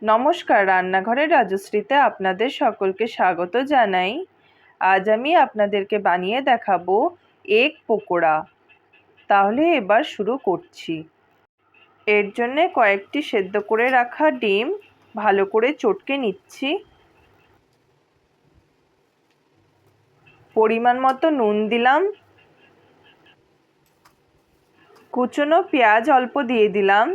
নমস্কার, রান্নাঘরের রাজশ্রীতে আপনাদের সকলকে স্বাগত জানাই। আজ আমি আপনাদেরকে বানিয়ে দেখাবো এগ পকোড়া। তাহলে এবার শুরু করছি। এর জন্যে কয়েকটি সেদ্ধ করে রাখা ডিম ভালো করে চটকে নিচ্ছি। পরিমাণ মতো নুন দিলাম। কুচনো পেঁয়াজ অল্প দিয়ে দিলাম।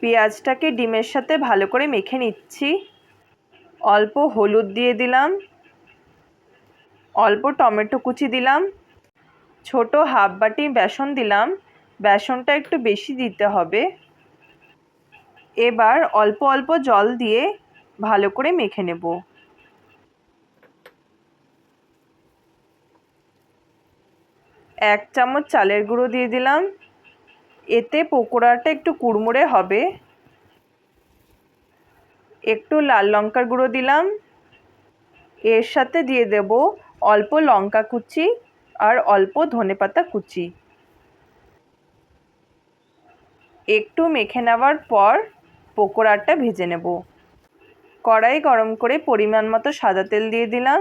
পেঁয়াজটাকে ডিমের সাথে ভালো করে মেখে নিচ্ছি। অল্প হলুদ দিয়ে দিলাম। অল্প টমেটো কুচি দিলাম। ছোট হাফ বাটি বেসন দিলাম। বেসনটা একটু বেশি দিতে হবে। এবার অল্প অল্প জল দিয়ে ভালো করে মেখে নেব। এক চামচ চালের গুঁড়ো দিয়ে দিলাম। এতে পকোড়াটা একটু কুড়মুড়ে হবে। একটু লাল লঙ্কার গুঁড়ো দিলাম। এর সাথে দিয়ে দেব অল্প লঙ্কা কুচি আর অল্প ধনেপাতা কুচি। একটু মেখে নেওয়ার পর পকোড়াটা ভেজে নেব। কড়াই গরম করে পরিমাণ মতো সাদা তেল দিয়ে দিলাম।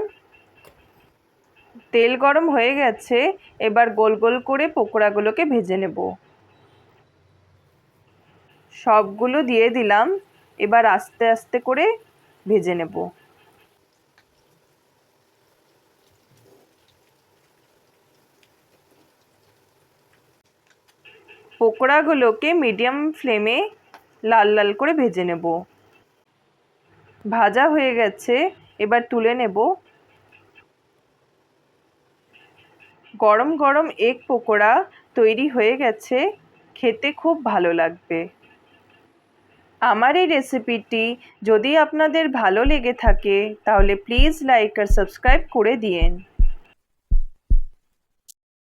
তেল গরম হয়ে গেছে, এবার গোল গোল করে পকোড়াগুলোকে ভেজে নেব। সবগুলো দিয়ে দিলাম। এবার আস্তে আস্তে করে ভেজে নেব। পকোড়াগুলোকে মিডিয়াম ফ্লেমে লাল লাল করে ভেজে নেব। ভাজা হয়ে গেছে, এবার তুলে নেব। গরম গরম এগ পকোড়া তৈরি হয়ে গেছে। খেতে খুব ভালো লাগবে। আমার এই রেসিপিটি যদি আপনাদের ভালো লেগে থাকে তাহলে প্লিজ লাইক আর সাবস্ক্রাইব করে দিয়েন।